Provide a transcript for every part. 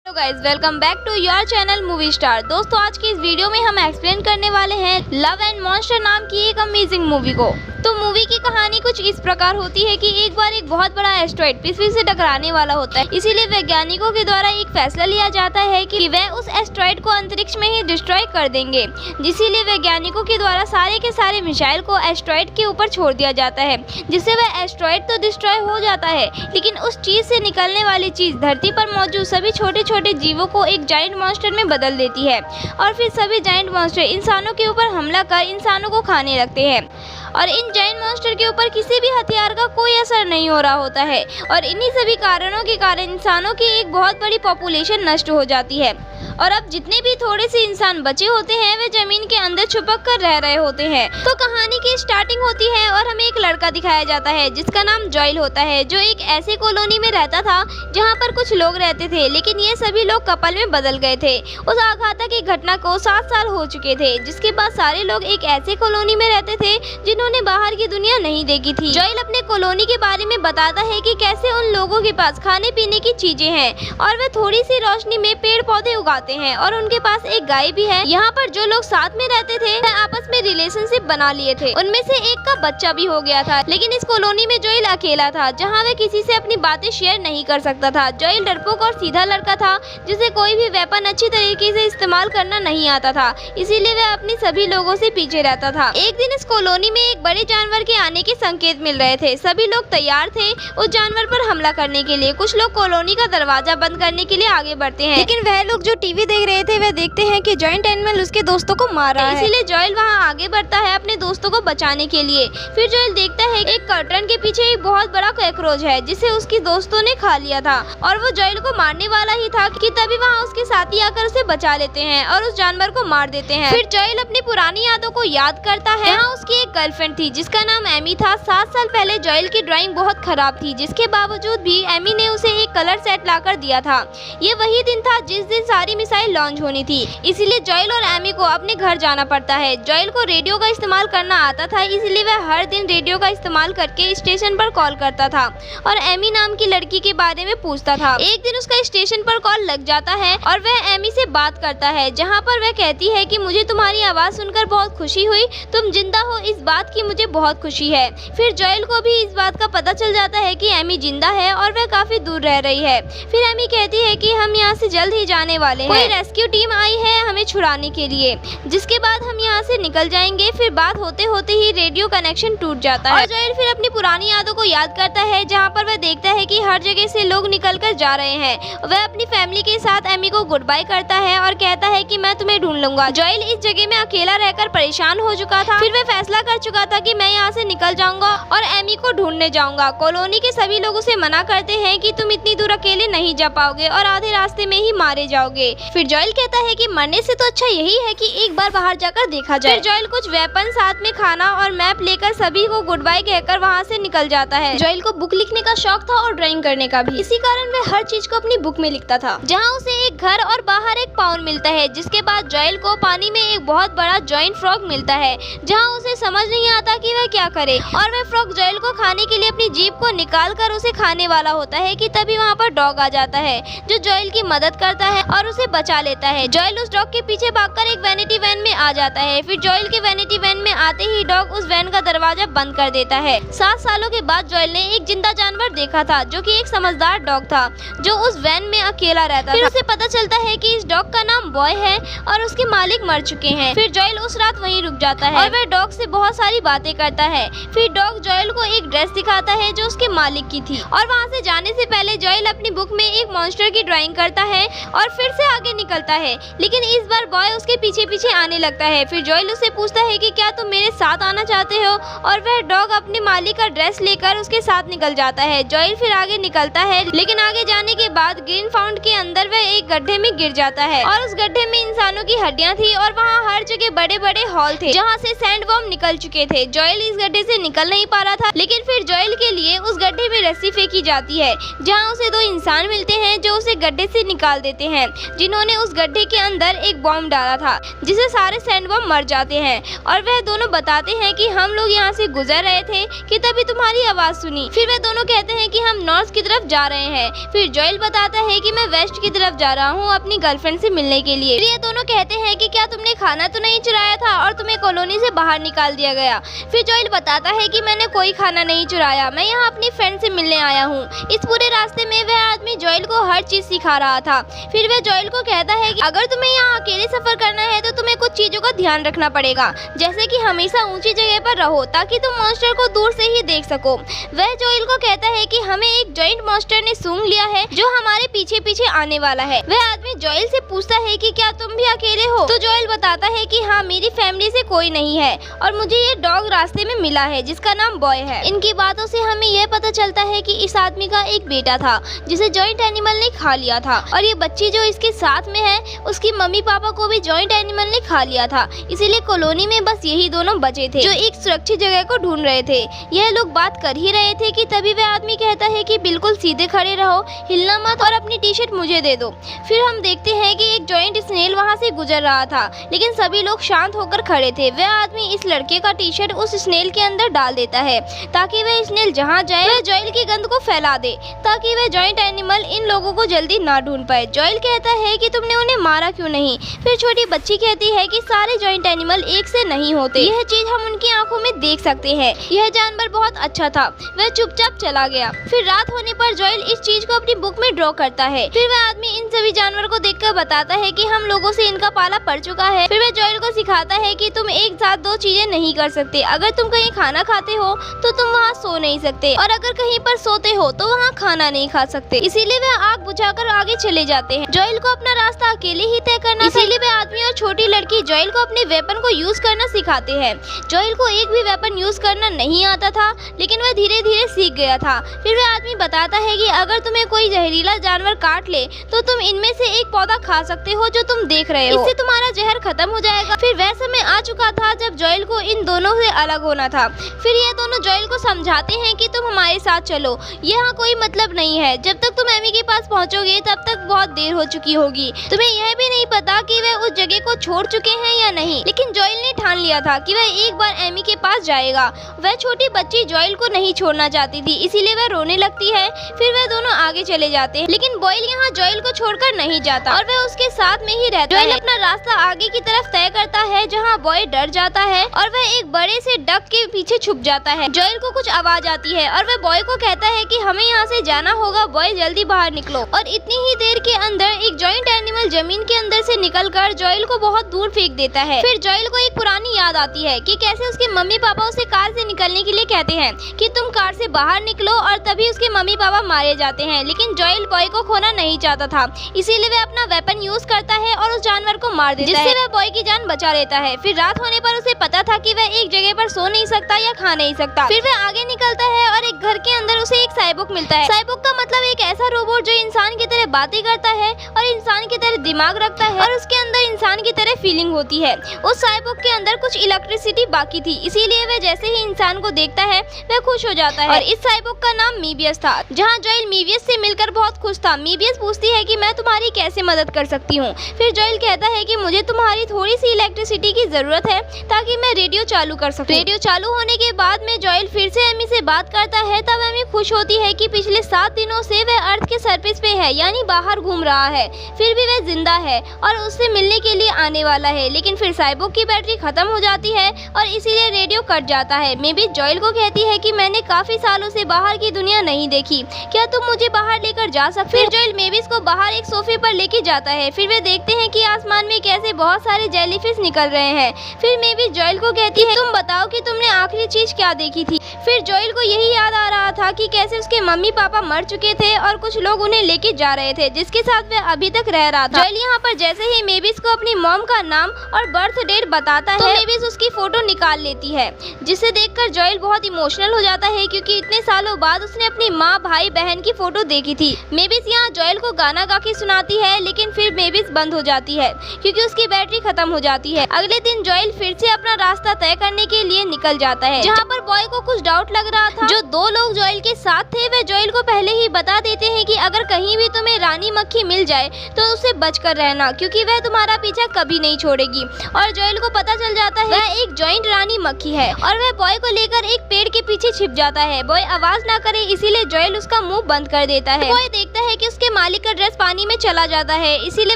Hello guys, welcome back to your channel movie star. दोस्तों, आज की इस वीडियो में हम एक्सप्लेन करने वाले हैं लव एंड मॉन्स्टर नाम की एक अमेजिंग मूवी को। तो मूवी की कहानी कुछ इस प्रकार होती है कि एक बार एक बहुत बड़ा एस्टेरॉइड पृथ्वी से टकराने वाला होता है। इसीलिए वैज्ञानिकों के द्वारा एक फैसला लिया जाता है कि वह उस एस्टेरॉइड को अंतरिक्ष में ही डिस्ट्रॉय कर देंगे। इसीलिए वैज्ञानिकों के द्वारा सारे के सारे मिसाइल को एस्टेरॉइड के ऊपर छोड़ दिया जाता है, जिससे वह एस्टेरॉइड तो डिस्ट्रॉय हो जाता है, लेकिन उस चीज से निकलने वाली चीज धरती पर मौजूद सभी छोटे छोटे जीवों को एक जायंट मॉन्स्टर में बदल देती है। और फिर सभी जायंट मॉन्स्टर इंसानों के ऊपर हमला कर इंसानों को खाने लगते हैं। और इन जायंट मॉन्स्टर के ऊपर किसी भी हथियार का कोई असर नहीं हो रहा होता है। और इन्हीं सभी कारणों के कारण इंसानों की एक बहुत बड़ी पॉपुलेशन नष्ट हो जाती है। और अब जितने भी थोड़े से इंसान बचे होते हैं वे जमीन के अंदर छुपक कर रह रहे होते हैं। तो कहानी की स्टार्टिंग होती है और हमें एक लड़का दिखाया जाता है जिसका नाम जॉयल होता है, जो एक ऐसे कॉलोनी में रहता था जहां पर कुछ लोग रहते थे, लेकिन ये सभी लोग कपल में बदल गए थे। उस आघात की घटना को 7 साल हो चुके थे, जिसके बाद सारे लोग एक ऐसे कॉलोनी में रहते थे जिन्होंने बाहर की दुनिया नहीं देखी थी। जॉयल अपने कॉलोनी के बारे में बताता है कि कैसे उन लोगों के पास खाने पीने की चीजें हैं और वे थोड़ी सी रोशनी में पेड़ पौधे उगाते हैं और उनके पास एक गाय भी है। यहाँ पर जो लोग साथ में रहते थे वे आपस में रिलेशनशिप बना लिए थे। उनमें से एक का बच्चा भी हो गया था, लेकिन इस कॉलोनी में जॉयल अकेला था, जहाँ वे किसी से अपनी बातें शेयर नहीं कर सकता था। जॉयल डरपोक और सीधा लड़का था जिसे कोई भी वेपन अच्छी तरीके से इस्तेमाल करना नहीं आता था, इसीलिए वह अपनी सभी लोगों से पीछे रहता था। एक दिन इस कॉलोनी में एक बड़े जानवर के आने के संकेत मिल रहे थे। सभी लोग तैयार थे उस जानवर पर हमला करने के लिए। कुछ लोग कॉलोनी का दरवाजा बंद करने के लिए आगे बढ़ते हैं, लेकिन वह लोग जो टीवी देख रहे थे वे देखते हैं कि जॉइंट एनिमल उसके दोस्तों को मार रहा है। इसीलिए जॉयल वहां आगे बढ़ता है अपने दोस्तों को बचाने के लिए। फिर जॉयल देखता है एक कर्टन के पीछे एक बहुत बड़ा कॉकरोच है जिसे उसके दोस्तों ने खा लिया था और वो जॉयल को मारने वाला ही था कि तभी वहाँ उसके साथी आकर उसे बचा लेते हैं और उस जानवर को मार देते हैं। फिर जॉयल अपनी पुरानी यादों को याद करता है। यहाँ उसकी एक गर्लफ्रेंड थी जिसका नाम एमी था। 7 साल पहले जॉयल की ड्राइंग बहुत खराब थी, जिसके बावजूद भी एमी ने उसे एक कलर सेट लाकर दिया था। ये वही दिन था जिस दिन सारी मिसाइल लॉन्च होनी थी, इसीलिए जॉयल और एमी को अपने घर जाना पड़ता है। जॉयल को रेडियो का इस्तेमाल करना आता था, इसलिए वह हर दिन रेडियो का इस्तेमाल करके स्टेशन पर कॉल करता था और एमी नाम की लड़की के बारे में पूछता था। एक दिन उसका स्टेशन पर कॉल लग जाता है और वह एमी से बात करता है, जहाँ पर वह कहती है कि मुझे तुम्हारी आवाज सुनकर बहुत खुशी हुई, तुम जिंदा हो इस बात की मुझे बहुत खुशी है। फिर जॉयल को भी इस बात का पता चल जाता है कि एमी जिंदा है और वह काफी दूर रह रही है। फिर एमी कहती है कि हम यहाँ से जल्द ही जाने वाले हैं, कोई रेस्क्यू टीम आई है हमें छुड़ाने के लिए, जिसके बाद हम यहाँ से निकल जाएंगे। फिर बात होते होते ही रेडियो कनेक्शन टूट जाता है और जॉयल फिर अपनी पुरानी यादों को याद करता है, जहाँ पर वह देखता है कि हर जगह से लोग निकल कर जा रहे हैं। वह अपनी फैमिली के साथ एमी को गुड बाय करता है और कहता है कि मैं तुम्हें ढूंढ लूंगा। जॉयल इस जगह में अकेला रहकर परेशान हो चुका था। फिर वह फैसला कर चुका था कि मैं यहाँ से निकल जाऊंगा और एमी को ढूंढने जाऊंगा। कॉलोनी के सभी लोग उसे मना करते हैं कि तुम इतनी दूर अकेले नहीं जा पाओगे और आधे रास्ते में ही मारे जाओगे। फिर जॉयल कहता है कि मरने से तो अच्छा यही है कि एक बार बाहर जाकर देखा जाए। फिर जॉयल कुछ वेपन, साथ में खाना और मैप लेकर सभी को गुड बाय कहकर वहाँ से निकल जाता है। जॉयल को बुक लिखने का शौक था और ड्राइंग करने का भी, इसी कारण वह हर चीज को अपनी बुक में लिखता था। जहाँ उसे एक घर और बाहर एक पाउंड मिलता है, जिसके बाद जॉयल को पानी में एक बहुत बड़ा जॉइंट फ्रॉग मिलता है, जहाँ उसे समझ नहीं आता कि वह क्या करे। और वह फ्रॉग जॉयल को खाने के लिए अपनी जीभ को निकाल कर उसे खाने वाला होता है कि तभी वहाँ पर डॉग आ जाता है जो जॉयल की मदद करता है और उसे बचा लेता है। जॉयल उस डॉग के पीछे भागकर एक वैनिटी वैन में आ जाता है। फिर जॉयल के वैनिटी वैन में आते ही डॉग उस वैन का दरवाजा बंद कर देता है। 7 सालों के बाद जॉयल ने एक जिंदा जानवर देखा था, जो कि एक समझदार डॉग था जो उस वैन में अकेला रहता था। फिर उसे पता चलता है कि इस डॉग का नाम बॉय है और उसके मालिक मर चुके हैं। फिर जॉयल उस रात वहीं रुक जाता है और वह डॉग से बहुत सारी बातें करता है। फिर डॉग जॉयल को एक ड्रेस दिखाता है जो उसके मालिक की थी और वहाँ से जाने से पहले जॉयल अपनी बुक में एक मॉन्स्टर की ड्राइंग करता है और फिर से आगे निकलता है, लेकिन इस बार बॉय उसके पीछे पीछे आने लगता है। फिर जॉयल उसे पूछता है कि क्या तुम मेरे साथ आना चाहते हो, और वह डॉग अपने मालिक का ड्रेस लेकर उसके साथ निकल जाता है। जॉयल फिर आगे निकलता है, लेकिन आगे जाने के बाद ग्रीन फाउंड के अंदर वह एक गड्ढे में गिर जाता है और उस गड्ढे में इंसानों की हड्डियां थी और वहाँ हर जगह बड़े बड़े हॉल थे जहाँ से सैंड वर्म निकल चुके चुके थे। जॉयल इस गड्ढे से निकल नहीं पा रहा था, लेकिन फिर जॉयल के लिए उस गड्ढे में रस्सी फेंकी जाती है, जहां उसे दो इंसान मिलते हैं जो उसे गड्ढे से निकाल देते हैं, जिन्होंने उस गड्ढे के अंदर एक बॉम्ब डाला था, जिसे सारे सैंडवर्म मर जाते हैं। और वह दोनों बताते हैं कि हम लोग यहाँ से गुजर रहे थे कि तभी तुम्हारी आवाज सुनी। फिर वह दोनों कहते हैं कि हम नॉर्थ की तरफ जा रहे हैं। फिर जॉयल बताता है कि मैं वेस्ट की तरफ जा रहा हूँ अपनी गर्लफ्रेंड से मिलने के लिए। फिर ये दोनों कहते हैं कि क्या तुमने खाना तो नहीं चुराया था और तुम्हें कॉलोनी से बाहर निकाल दिया गया। फिर जॉयल बताता है कि मैंने कोई खाना नहीं चुराया, मैं यहाँ अपनी फ्रेंड से मिलने आया हूँ। इस पूरे रास्ते में वह आदमी जॉयल को हर चीज सिखा रहा था। फिर वह जॉयल को कहता है कि अगर तुम्हें यहाँ अकेले सफर करना है तो तुम्हें कुछ चीजों का ध्यान रखना पड़ेगा, जैसे कि हमेशा ऊंची जगह पर रहो ताकि तुम मॉन्स्टर को दूर से ही देख सको। वह जॉयल को कहता है कि हमें एक जॉइंट मॉन्स्टर ने सूंघ लिया है जो हमारे पीछे पीछे आने वाला है। वह आदमी जॉयल से पूछता है कि क्या तुम भी अकेले हो, तो जॉयल बताता है कि हाँ, मेरी फैमिली से कोई नहीं है और मुझे ये डॉग रास्ते में मिला है जिसका नाम बॉय है। इनकी बातों से हमें यह पता चलता है कि इस आदमी का एक बेटा था जिसे जॉइंट एनिमल ने खा लिया था, और ये बच्ची जो इसके साथ में है उसकी मम्मी पापा को भी जॉइंट एनिमल ने खा लिया था। इसीलिए कॉलोनी में बस यही दोनों बचे थे जो एक सुरक्षित जगह को ढूंढ रहे थे। यह लोग बात कर ही रहे थे कि तभी वह आदमी कहता है कि बिल्कुल सीधे खड़े रहो, हिलना मत और अपनी टी शर्ट मुझे दे दो। फिर हम देखते हैं कि एक जॉइंट स्नेल वहाँ से गुजर रहा था, लेकिन सभी लोग शांत होकर खड़े थे। वह आदमी इस लड़के का टी शर्ट उस स्नेल के अंदर डाल देता है ताकि वह स्नेल जहाँ जाए वह जॉयल की गंध को फैला दे, ताकि वह जॉइंट एनिमल इन लोगों को जल्दी ना ढूंढ पाए। जॉयल कहता है कि तुमने उन्हें मारा क्यों नहीं। फिर छोटी बच्ची कहती है कि सारे जॉइंट एनिमल एक से नहीं होते, यह चीज हम उनकी आंखों में देख सकते हैं। यह जानवर बहुत अच्छा था। वह चुपचाप चला गया। फिर रात होने पर जॉयल इस चीज को अपनी बुक में ड्रॉ करता है। फिर वह आदमी इन सभी जानवर को देखकर बताता है कि हम लोगों से इनका पाला पड़ चुका है। फिर वह जॉयल को सिखाता है कि तुम एक साथ दो चीजें नहीं कर सकते। अगर तुम कहीं खाना खाते हो तो तुम वहाँ सो नहीं सकते, और अगर कहीं पर सोते हो तो वहाँ खाना नहीं खा सकते। इसीलिए वह आग बुझाकर आगे चले जाते हैं। जॉयल को अपना रास्ता अकेले ही तय करना, इसीलिए वह आदमी और छोटी लड़की जॉयल को अपने वेपन को यूज करना सिखाते हैं। जॉयल को एक भी वेपन यूज करना नहीं आता था, लेकिन वह धीरे धीरे सीख गया था। फिर वह आदमी बताता है कि अगर तुम्हें कोई जहरीला जानवर काट ले तो तुम इनमें से एक पौधा खा सकते हो जो तुम देख रहे हो, इससे तुम्हारा जहर खत्म हो जाएगा। फिर वह समय आ चुका था जब जॉयल को इन दोनों से अलग होना था। फिर ये दोनों जॉयल को समझाते हैं कि तुम हमारे साथ चलो, यहाँ कोई मतलब नहीं है। जब तक तुम एमी के पास पहुँचोगे तब तक बहुत देर हो चुकी होगी। तुम्हें यह भी नहीं पता कि वह उस जगह को छोड़ चुके हैं या नहीं, लेकिन जॉयल ने ठान लिया था कि वह एक बार एमी के पास जाएगा। वह छोटी बच्ची जॉयल को नहीं छोड़ना चाहती थी, इसीलिए वह रोने लगती है। फिर वह दोनों आगे चले जाते हैं, लेकिन बॉयल यहाँ जॉयल को छोड़कर नहीं जाता और वह उसके साथ में ही रहता है। जॉयल अपना रास्ता आगे की तरफ तय करता है, जहाँ बॉय डर जाता है और वह एक बड़े से डक के पीछे छुप जाता है। जॉयल को कुछ आवाज आती है और वह बॉय को कहता है कि हमें यहाँ से जाना होगा, बॉय जल्दी बाहर निकलो। और इतनी ही देर के अंदर एक जॉइंट एनिमल जमीन के अंदर से निकलकर जॉयल को बहुत दूर फेंक देता है। फिर जॉयल को एक पुरानी याद आती है कि कैसे उसके मम्मी पापा उसे कार से निकलने के लिए कहते हैं कि तुम कार से बाहर निकलो, और तभी उसके मम्मी पापा मारे जाते हैं। लेकिन जॉयल बॉय को खोना नहीं चाहता था, इसीलिए वह अपना वेपन यूज करता है और उस जानवर को मार देता है, जिससे वह बॉय की जान बचा लेता है। फिर रात होने पर उसे पता था कि वह एक जगह पर सो नहीं सकता या खा नहीं सकता। फिर वह आगे निकलता है और एक घर के अंदर उसे एक साइबोक मिलता है। साइबोक का मतलब एक ऐसा रोबोट जो इंसान की तरह बातें करता है और इंसान की तरह दिमाग रखता है और उसके अंदर इंसान की तरह फीलिंग होती है। उस साइबोक के अंदर कुछ इलेक्ट्रिसिटी बाकी थी, इसीलिए वह जैसे ही इंसान को देखता है वह खुश हो जाता है। और इस साइबोक का नाम मीबियस था। जहाँ जॉयल मीबियस से मिलकर बहुत खुश था। मीबियस पूछती है कि मैं तुम्हारी कैसे मदद कर सकती हूँ। फिर जॉयल कहता है कि मुझे तुम्हारी थोड़ी सी इलेक्ट्रिसिटी की जरूरत है ताकि मैं रेडियो चालू कर सकूं। रेडियो चालू होने के बाद में जॉयल फिर से एमी से बात करता है। तब एमी खुश होती है कि पिछले 7 दिनों से वह अर्थ के सरफेस पे है, यानी बाहर घूम रहा है, फिर भी वह जिंदा है और उससे मिलने के लिए आने वाला है। लेकिन फिर साइबोक की बैटरी खत्म हो जाती है और इसीलिए रेडियो कट जाता है। मेबी जॉयल को कहती है कि मैंने काफी सालों से बाहर की दुनिया नहीं देखी, क्या तुम मुझे बाहर लेकर जा सकते हो? फिर जॉयल मेबीज को बाहर एक सोफे पर लेके जाता है। फिर वे देखते हैं कि आसमान में कैसे बहुत सारे जेलीफिश निकल रहे हैं। फिर मेबीज जॉयल को कहती है तुम बताओ कि तुमने आखिरी चीज क्या देखी थी। फिर जॉयल को यही याद आ रहा था कि कैसे उसके मम्मी पापा मर चुके थे और कुछ लोग उन्हें लेके जा रहे थे जिसके साथ वह अभी तक रह रहा था। जॉयल यहाँ पर जैसे ही मेविस को अपनी मॉम का नाम और बर्थ डेट बताता है तो मेविस उसकी फोटो निकाल लेती है, जिसे देखकर जॉयल बहुत इमोशनल हो जाता है क्योंकि इतने सालों बाद उसने अपनी माँ भाई बहन की फोटो देखी थी। मेविस यहाँ जॉयल को गाना गा के सुनाती है, लेकिन फिर मेविस बंद हो जाती है क्योंकि उसकी बैटरी खत्म हो जाती है। अगले दिन जॉयल फिर से अपना रास्ता तय करने के लिए निकल जाता है, जहाँ पर बॉय को कुछ डाउट लग रहा था। जो दो लोग जॉयल के साथ थे वे जॉयल को पहले ही बता देते हैं कि अगर कहीं भी तुम्हें रानी मक्खी मिल जाए तो उससे बचकर रहना क्योंकि वह तुम्हारा पीछा कभी नहीं छोड़ेगी। और जॉयल को पता चल जाता है वह एक जॉइंट रानी मक्खी है और वह बॉय को लेकर एक पेड़ के पीछे छिप जाता है। बॉय आवाज ना करे इसीलिए जॉयल उसका मुंह बंद कर देता है। बॉय देखता है कि उसके मालिक का ड्रेस पानी में चला जाता है, इसीलिए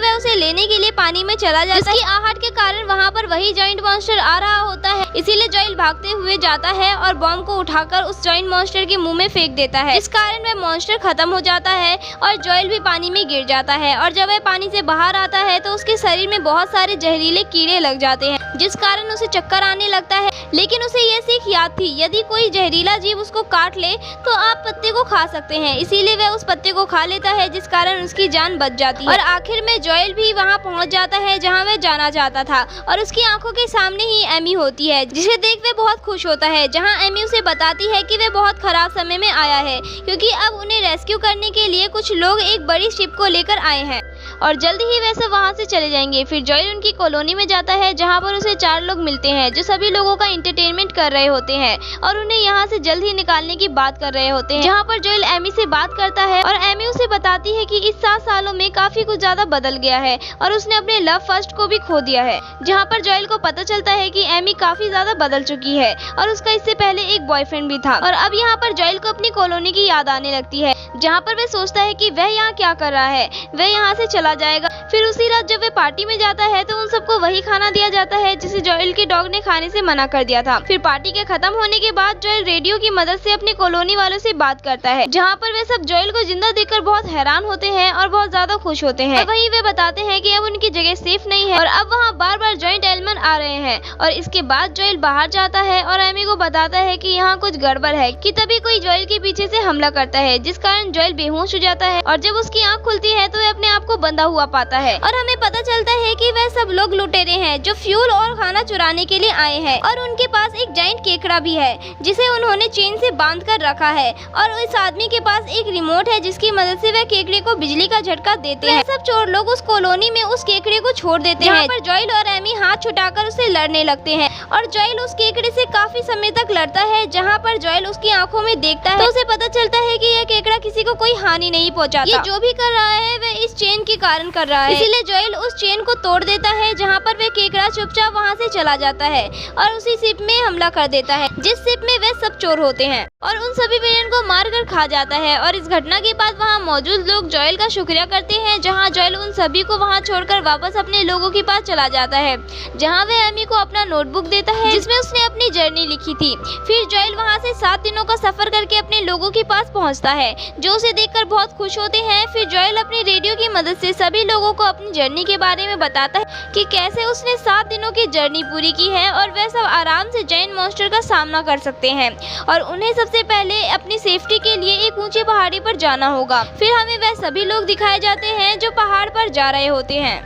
वह उसे लेने के लिए पानी में चला जाता है। इसकी आहट के कारण वहाँ पर वही जॉइंट मॉन्स्टर आ रहा होता है, इसीलिए जॉयल भागते हुए जाता है और बॉम्ब को उठाकर उस जॉइंट मॉन्स्टर के मुंह में फेंक देता है। इस कारण वह मॉन्स्टर खत्म हो जाता है और जॉयल भी पानी में गिर जाता है। और जब वह पानी से बाहर आता है तो उसके शरीर में बहुत सारे जहरीले कीड़े लग जाते हैं, जिस कारण उसे चक्कर आने लगता है। लेकिन उसे यह सीख याद थी, यदि कोई जहरीला जीव उसको काट ले तो आप पत्ते को खा सकते हैं, इसीलिए वह उस पत्ते को खा लेता है, जिस कारण उसकी जान बच जाती है। और आखिर में जॉयल भी वहां पहुंच जाता है जहां वह जाना चाहता था और उसकी आंखों के सामने ही एमी होती है, जिसे देख वह बहुत खुश होता है। जहां एमी उसे बताती है कि वह बहुत खराब समय में आया है क्योंकि अब उन्हें रेस्क्यू करने के लिए कुछ लोग एक बड़ी शिप को लेकर आए हैं और जल्दी ही वैसे वहां से चले जाएंगे। फिर जॉयल उनकी कॉलोनी में जाता है जहां पर उसे 4 लोग मिलते हैं जो सभी लोगों का एंटरटेनमेंट कर रहे होते हैं और उन्हें यहां से जल्द ही निकालने की बात कर रहे होते हैं। जहां पर जॉयल एमी से बात करता है और एमी उसे बताती है कि इस 7 सालों में काफी कुछ ज्यादा बदल गया है और उसने अपने लव फर्स्ट को भी खो दिया है। जहाँ पर जॉयल को पता चलता है कि एमी काफी ज्यादा बदल चुकी है और उसका इससे पहले एक बॉयफ्रेंड भी था। और अब यहाँ पर जॉयल को अपनी कॉलोनी की याद आने लगती है, जहाँ पर वह सोचता है कि वह यहाँ क्या कर रहा है, वह यहाँ से चला जाएगा। फिर उसी रात जब वह पार्टी में जाता है तो उन सबको वही खाना दिया जाता है जिसे जॉयल के डॉग ने खाने से मना कर दिया था। फिर पार्टी के खत्म होने के बाद जॉयल रेडियो की मदद से अपनी कॉलोनी वालों से बात करता है, जहाँ पर वे सब जॉयल को जिंदा देखकर बहुत हैरान होते हैं और बहुत ज्यादा खुश होते हैं। वहीं वे बताते हैं कि अब उनकी जगह सेफ नहीं है और अब वहाँ बार बार जॉइंट एलिमेंट आ रहे हैं। और इसके बाद जॉयल बाहर जाता है और एमी को बताता है कि यहाँ कुछ गड़बड़ है कि तभी कोई जॉयल के पीछे से हमला करता है, जिस कारण जॉयल बेहोश हो जाता है और जब उसकी आँख खुलती है तो वह अपने आप को बंधा हुआ पाता है और हमें पता चलता है कि वह सब लोग लुटेरे हैं जो फ्यूल और खाना चुराने के लिए आए हैं और उनके पास एक जाइंट केकड़ा भी है जिसे उन्होंने चेन से बांध कर रखा है और इस आदमी के पास एक रिमोट है जिसकी मदद से वह केकड़े को बिजली का झटका देते हैं। सब चोर लोग उस कॉलोनी में उस केकड़े को छोड़ देते हैं पर जॉयल और एमी हाथ छुटाकर उसे लड़ने लगते हैं और जॉयल उस केकड़े से काफी समय तक लड़ता है। जहाँ पर जॉयल उसकी आंखों में देखता है तो उसे पता चलता है कि यह केकड़ा किसी को कोई हानि नहीं पहुँचाता। ये जो भी कर रहा है वह इस चेन के कारण कर रहा है, इसीलिए जॉयल उस चेन को तोड़ देता है। जहाँ पर वह केकड़ा चुपचाप वहाँ से चला जाता है और उसी शिप में हमला कर देता है जिस शिप में वे सब चोर होते हैं और उन सभी विलेन को मारकर खा जाता है। और इस घटना के बाद वहाँ मौजूद लोग जॉयल का शुक्रिया करते हैं, जहाँ जॉयल उन सभी को वहाँ छोड़कर वापस अपने लोगों के पास चला जाता है, जहाँ वह एमी को अपना नोटबुक देता है जिसमें उसने अपनी जर्नी लिखी थी। फिर जॉयल वहाँ से 7 दिनों का सफर करके अपने लोगों के पास पहुँचता है जो उसे देखकर बहुत खुश होते हैं। फिर जॉयल अपनी रेडियो की मदद से सभी लोगों को अपनी जर्नी के बारे में बताता है कि कैसे उसने 7 दिनों की जर्नी पूरी की है और वह सब आराम से जायंट मॉन्स्टर का सामना कर सकते हैं और उन्हें सबसे पहले अपनी सेफ्टी के लिए एक ऊंची पहाड़ी पर जाना होगा। फिर हमें वह सभी लोग दिखाए जाते हैं जो पहाड़ पर जा रहे होते हैं।